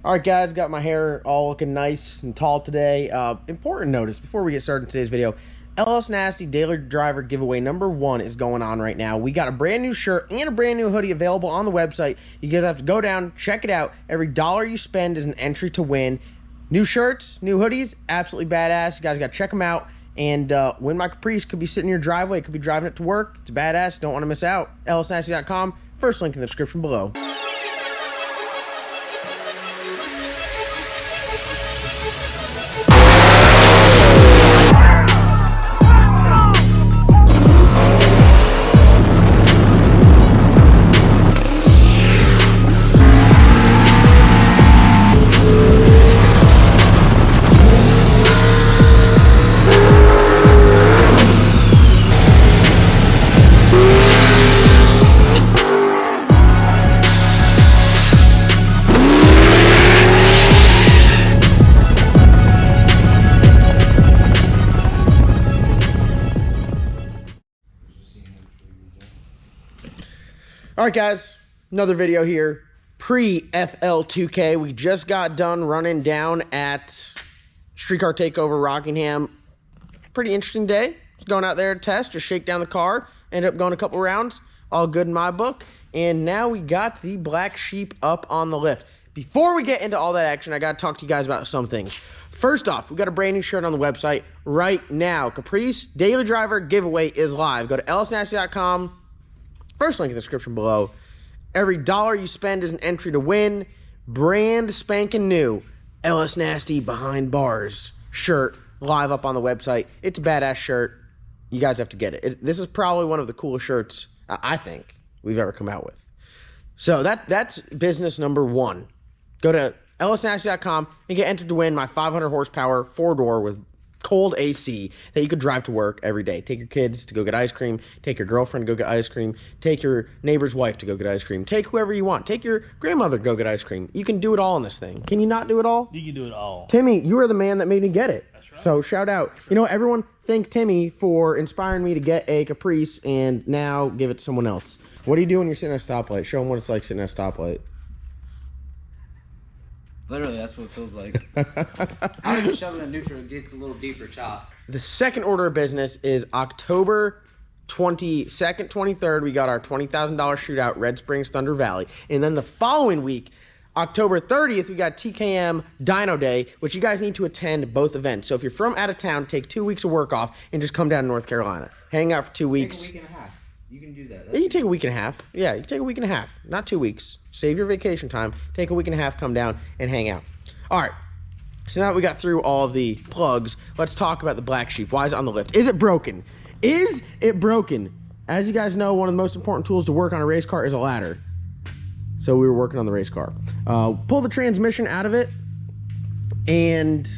All right, guys, got my hair all looking nice and tall today. Important notice before we get started in today's video. LS Nasty Daily Driver Giveaway #1 is going on right now. We got a brand new shirt and a brand new hoodie available on the website. You guys have to go down, check it out. Every dollar you spend is an entry to win. New shirts, new hoodies, absolutely badass. You guys got to check them out. And win my Caprice. Could be sitting in your driveway. Could be driving it to work. It's badass. Don't want to miss out. lsnasty.com. First link in the description below. All right, guys, another video here. Pre-FL2K, we just got done running down at Streetcar Takeover Rockingham. Pretty interesting day. Just going out there to test, just shake down the car. Ended up going a couple rounds. All good in my book. And now we got the black sheep up on the lift. Before we get into all that action, I got to talk to you guys about some things. First off, we got a brand new shirt on the website right now. Caprice Daily Driver Giveaway is live. Go to lsnasty.com. First link in the description below. Every dollar you spend is an entry to win. Brand spanking new LS Nasty Behind Bars shirt live up on the website. It's a badass shirt. You guys have to get it. This is probably one of the coolest shirts I think we've ever come out with. So that's business #1. Go to lsnasty.com and get entered to win my 500 horsepower 4-door with cold AC that you could drive to work every day. Take your kids to go get ice cream. Take your girlfriend to go get ice cream. Take your neighbor's wife to go get ice cream. Take whoever you want. Take your grandmother to go get ice cream. You can do it all in this thing. Can you not do it all? You can do it all. Timmy, you are the man that made me get it. That's right. So shout out. You know, everyone thank Timmy for inspiring me to get a Caprice and now give it to someone else. What do you do when you're sitting at a stoplight? Show them what it's like sitting at a stoplight. Literally, that's what it feels like. How do you shove it in neutral? It gets a little deeper chop. The second order of business is October 22nd, 23rd. We got our $20,000 shootout, Red Springs, Thunder Valley. And then the following week, October 30th, we got TKM Dino Day, which you guys need to attend both events. So if you're from out of town, take 2 weeks of work off and just come down to North Carolina. Hang out for 2 weeks. Take a week and a half. You can do that. Yeah, you take a week and a half. Yeah, you take a week and a half, not 2 weeks. Save your vacation time. Take a week and a half, come down and hang out. All right. So now that we got through all of the plugs, let's talk about the black sheep. Why is it on the lift? Is it broken? Is it broken? As you guys know, one of the most important tools to work on a race car is a ladder. So we were working on the race car. Pull the transmission out of it and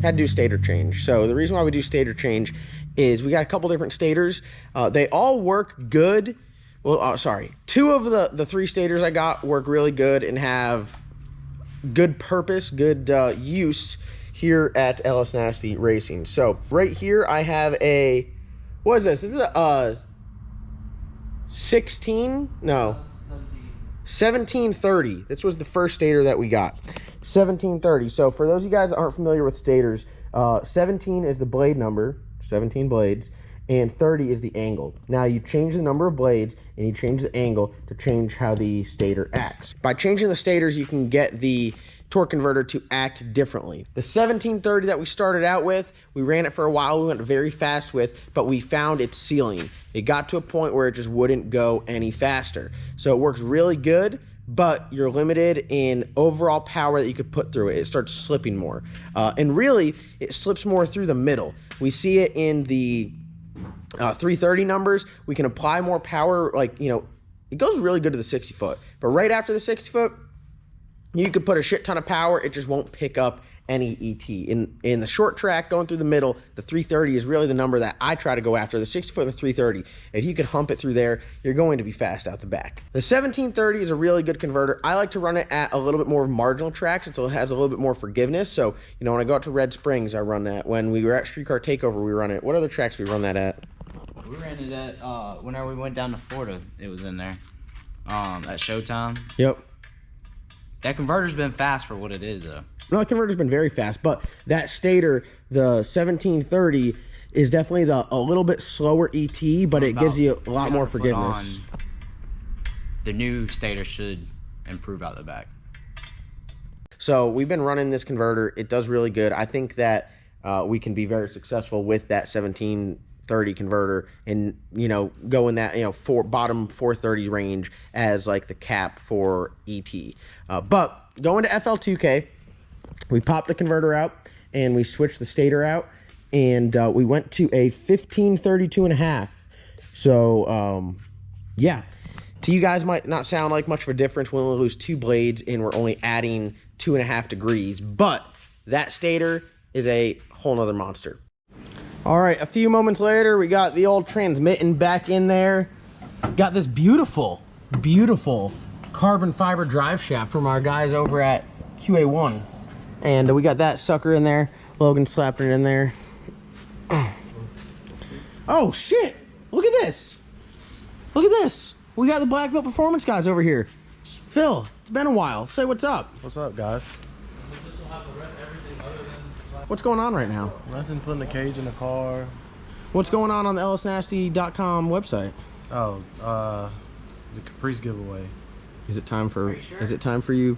had to do stator change. So the reason why we do stator change is we got a couple different stators. They all work good. Well, sorry. 2 of the 3 stators I got work really good and have good purpose, good use here at LS Nasty Racing. So right here I have a, what is this? This is a 1730. This was the first stator that we got. 1730. So for those of you guys that aren't familiar with stators, 17 is the blade number, 17 blades, and 30 is the angle. Now you change the number of blades and you change the angle to change how the stator acts. By changing the stators, you can get the torque converter to act differently. The 1730 that we started out with, we ran it for a while, we went very fast with, but we found its ceiling. It got to a point where it just wouldn't go any faster. So it works really good, but you're limited in overall power that you could put through it. It starts slipping more. And really, it slips more through the middle. We see it in the 330 numbers. We can apply more power, like, you know, it goes really good to the 60 foot. But right after the 60 foot, you could put a shit ton of power. It just won't pick up any ET. In the short track, going through the middle, the 330 is really the number that I try to go after, the 60 foot and the 330. If you can hump it through there, you're going to be fast out the back. The 1730 is a really good converter. I like to run it at a little bit more marginal tracks, so it has a little bit more forgiveness. So, you know, when I go out to Red Springs, I run that. When we were at Streetcar Takeover, we run it. What other tracks do we run that at? We ran it at, whenever we went down to Florida, it was in there. At Showtime. Yep. That converter's been fast for what it is, though. No, the converter's been very fast, but that Stator, the 1730, is definitely a little bit slower ET, but it gives you a lot more forgiveness. The new Stator should improve out the back. So we've been running this converter. It does really good. I think that we can be very successful with that 1730 converter and, you know, go in that, you know, bottom 430 range as like the cap for ET. But going to FL2K, we popped the converter out and we switched the Stator out, and we went to a 1532.5. So yeah, to you guys might not sound like much of a difference. We only lose 2 blades and we're only adding 2.5 degrees, but that Stator is a whole nother monster. All right, a few moments later, we got the old transmitting back in there. Got this beautiful, beautiful carbon fiber drive shaft from our guys over at QA1. And we got that sucker in there. Logan slapped it in there. Oh shit, look at this. Look at this. We got the Black Belt Performance guys over here. Phil, it's been a while. Say what's up. What's up, guys? What's going on right now? Nothing, putting the cage in the car. What's going on the lsnasty.com website? Oh, the Caprice Giveaway. Is it time for you?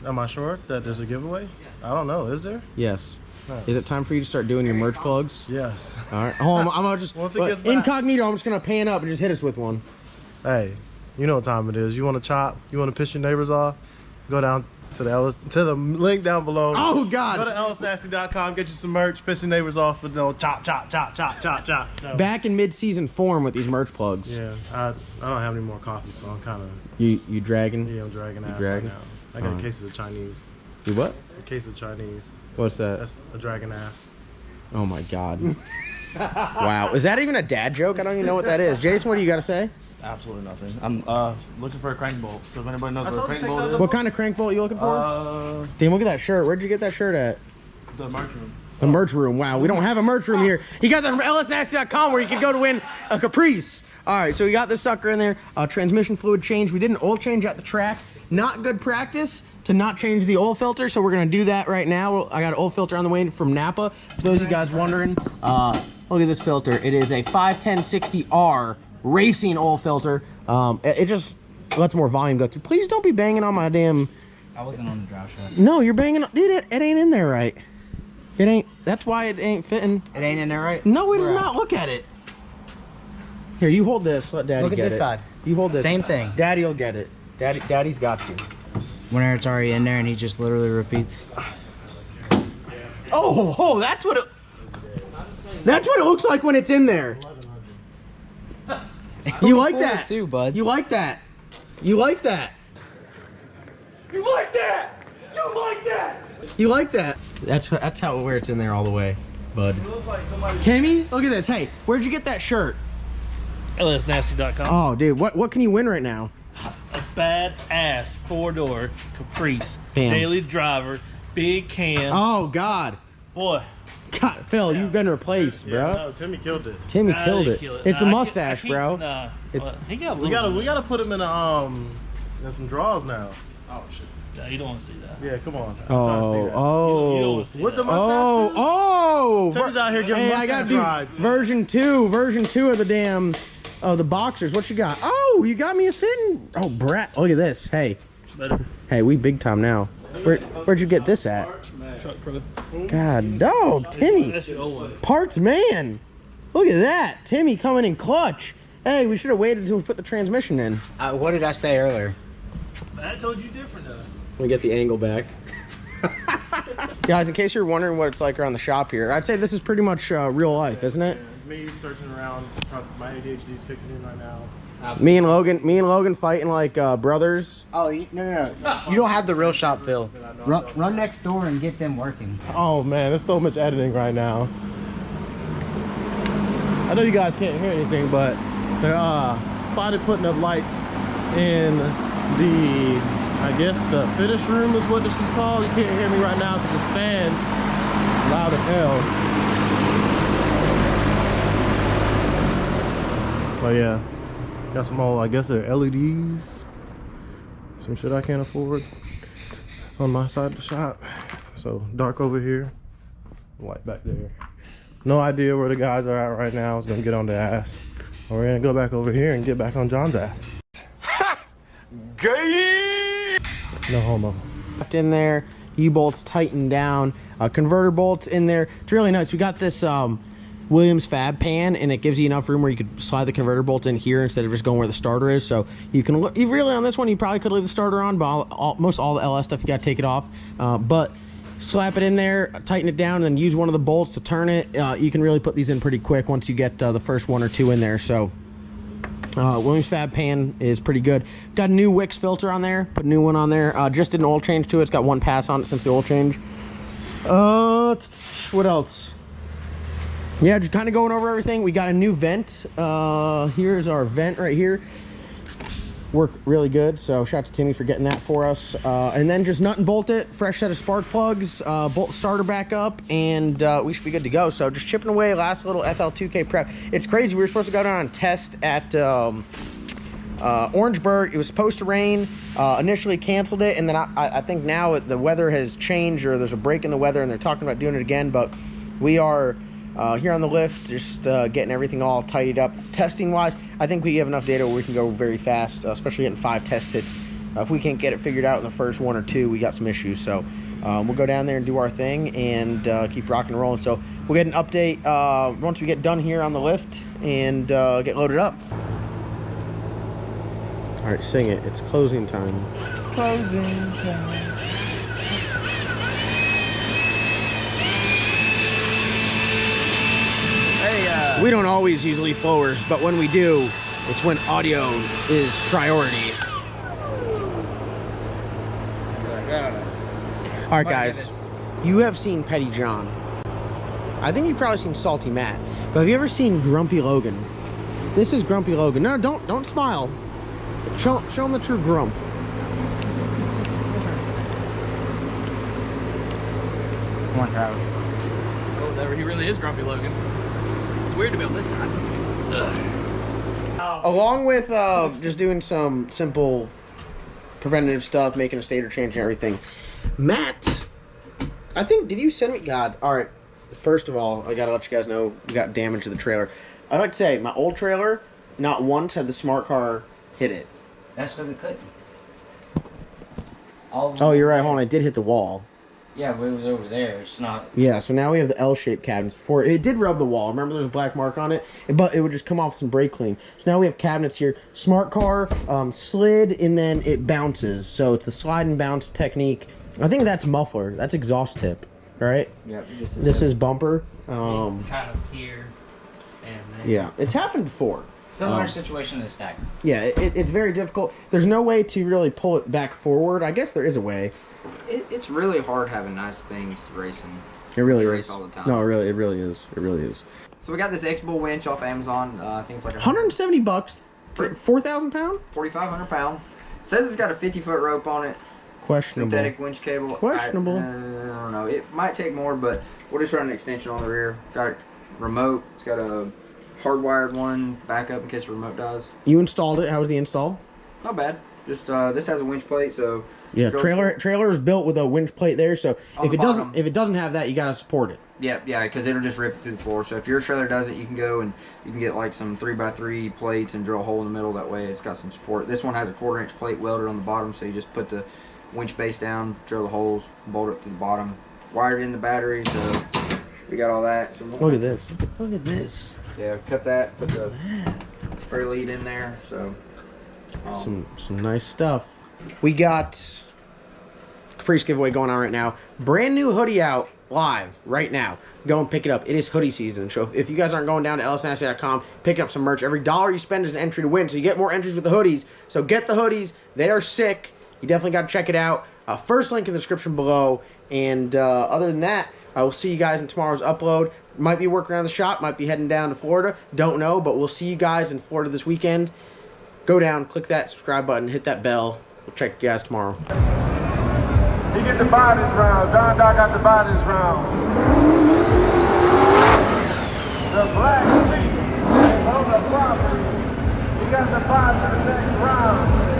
Am I sure that there's a giveaway? I don't know. Is there? Yes. No. Is it time for you to start doing your merch plugs? Yes. All right. Oh, I'm gonna just Once it gets back. incognito. I'm just gonna pan up and just hit us with one. Hey, you know what time it is. You want to chop? You want to piss your neighbors off? Go down to the link down below. Oh God. Go to lsnasty.com, get you some merch, piss your neighbors off with no chop, chop, chop, chop, chop, chop. No. Back in mid-season form with these merch plugs. Yeah, I don't have any more coffee, so I'm kind of. You dragging? Yeah, I'm dragging ass dragging? right now. I got a case of the Chinese. You what? A case of Chinese. What's that? That's a dragon ass. Oh my God. Wow. Is that even a dad joke? I don't even know what that is. Jason, what do you got to say? Absolutely nothing. I'm looking for a crank bolt. So if anybody knows what a crank bolt is, What kind of crank bolt you looking for? Damn, look at that shirt. Where'd you get that shirt at? the merch room. The merch room. Wow, we don't have a merch room here. He got that from lsnasty.com where you can go to win a Caprice. All right, so we got this sucker in there. Transmission fluid change. We did an oil change at the track. Not good practice to not change the oil filter, so we're gonna do that right now. I got an oil filter on the way from Napa. For those of you guys wondering, look at this filter. It is a 51060R racing oil filter. It just lets more volume go through. Please don't be banging on my damn... I wasn't on the drive shaft. No, you're banging on... Dude, it ain't in there right. It ain't... That's why it ain't fitting. It ain't in there, right? No, it is not. Look at it. Here, you hold this. Let Daddy Look at get this it. side. You hold this. Same thing. Daddy will get it. Daddy's got you. Whenever it's already in there and he just literally repeats. Oh, that's what it... That's what it looks like when it's in there. You like that? Too, bud. You like that? You like that? You like that? You like that? You like that? That's how where it's in there all the way, bud. It looks like somebody. Timmy, look at this. Hey, where'd you get that shirt? lsnasty.com. Oh, dude, what can you win right now? A badass 4-door Caprice. Damn. Daily driver. Big cam. Oh God, Boy. God, Phil, you've been replaced, bro. Yeah, no, Timmy killed it. Timmy Nah, killed they it. kill it. It's the Nah, mustache, bro. Nah. It's- Well, he got a We little gotta put him in some draws now. Oh shit. Nah, you don't want to see that. Yeah, come on. I'm trying to see that. You don't Oh, want to see With the that. mustache. oh. Timmy's out here giving Hey, I gotta mustache do rides. version 2 of the damn, the boxers. What you got? Oh, you got me a fitting. Oh, brat. Look at this. Hey, Better. hey, we big time now. Where'd you get this at? Truck Pro. God, dog, Timmy. That's your old one. Parts man. Look at that. Timmy coming in clutch. Hey, we should have waited until we put the transmission in. What did I say earlier? I told you different though. Let me get the angle back. Guys, in case you're wondering what it's like around the shop here, I'd say this is pretty much real life, isn't it? Me searching around. My ADHD's kicking in right now. Me and Logan fighting like brothers. Oh, no. You don't have the real shop, Phil. Run next door and get them working. Oh man, there's so much editing right now. I know you guys can't hear anything, but they're finally putting up lights in the, I guess the finish room is what this is called. You can't hear me right now because this fan is loud as hell. But yeah, got some old, I guess they're LEDs. some shit I can't afford on my side of the shop. So dark over here, light back there. No idea where the guys are at right now. I was gonna get on the ass. We're gonna go back over here and get back on John's ass. Ha! Gay! No homo. Left in there, U-bolts tightened down, converter bolts in there. It's really nice. We got this Williams fab pan, and it gives you enough room where you could slide the converter bolts in here instead of just going where the starter is. So you can look, you really on this one, you probably could leave the starter on, but most all the LS stuff you gotta take it off. But slap it in there, tighten it down, and then use one of the bolts to turn it. You can really put these in pretty quick once you get the first one or two in there. So Williams fab pan is pretty good. Got a new Wix filter on there, put a new one on there. Just did an oil change to it. It's got one pass on it since the oil change. What else? Yeah, just kind of going over everything. We got a new vent. Here's our vent right here. Work really good, so shout out to Timmy for getting that for us. And then just nut and bolt it, fresh set of spark plugs, bolt starter back up, and we should be good to go. So just chipping away, last little FL2K prep. It's crazy, we were supposed to go down and test at Orangeburg. It was supposed to rain, initially canceled it, and then I think now the weather has changed, or there's a break in the weather and they're talking about doing it again. But we are here on the lift, just getting everything all tidied up. Testing wise, I think we have enough data where we can go very fast, especially getting 5 test hits. If we can't get it figured out in the first 1 or 2, we got some issues. So we'll go down there and do our thing and keep rocking and rolling. So we'll get an update once we get done here on the lift and get loaded up. All right, sing it. It's closing time. Closing time. We don't always use leaf blowers, but when we do, it's when audio is priority. All right, guys, you have seen Petty John. I think you've probably seen Salty Matt, but have you ever seen Grumpy Logan? This is Grumpy Logan. No, don't smile. Show him the true grump. Come on, Travis. Oh, there he really is Grumpy Logan. It's weird to be on this side. Ugh. Along with just doing some simple preventative stuff, making a stator change and everything, Matt, I think, did you send me? God, all right. First of all, I gotta let you guys know we got damage to the trailer. I'd like to say my old trailer, not once had the smart car hit it. That's because it couldn't. All Oh, you're right. Hold on, I did hit the wall. Yeah, but it was over there. It's not. Yeah, so now we have the L-shaped cabinets. Before it did rub the wall. Remember, there's a black mark on it, but it would just come off some brake clean. So now we have cabinets here. Smart car slid, and then it bounces. So it's the slide and bounce technique. I think that's muffler. That's exhaust tip, right? Yep. This is bumper. Kind of here and there. Yeah, it's happened before. Similar situation to the stack. Yeah, it's very difficult. There's no way to really pull it back forward. I guess there is a way. It's really hard having nice things racing. It really race is. all the time. No, it really is. It really is. So we got this X-Bull winch off Amazon. I think it's like $170 for 4,000 pound. 4,500 pound. Says it's got a 50-foot rope on it. Questionable. Synthetic winch cable. Questionable. I don't know. It might take more, but we'll just run an extension on the rear. Got a remote. It's got a hardwired one backup in case the remote dies. You installed it. How was the install? Not bad. Just this has a winch plate, so yeah. Trailer is built with a winch plate there, so if it doesn't have that, you gotta support it. Yeah, because it'll just rip it through the floor. So if your trailer does it, you can go and you can get like some 3x3 plates and drill a hole in the middle. That way, it's got some support. This one has a 1/4-inch plate welded on the bottom, so you just put the winch base down, drill the holes, bolt it to the bottom, wired in the battery. So we got all that. So look at this. Look at this. Yeah, cut that. Put the spray lead in there. So some nice stuff. We got Caprice Giveaway going on right now. Brand new hoodie out live right now. Go and pick it up. It is hoodie season. So if you guys aren't going down to lsnasty.com, picking up some merch. Every dollar you spend is an entry to win. So you get more entries with the hoodies. So get the hoodies. They are sick. You definitely got to check it out. First link in the description below. And other than that, I will see you guys in tomorrow's upload. Might be working around the shop. Might be heading down to Florida. Don't know. But we'll see you guys in Florida this weekend. Go down, click that subscribe button, hit that bell. We'll check you guys tomorrow. He get the buy this round. John Doc got to buy this round. The black sheep on the property. He got the buy for the next round.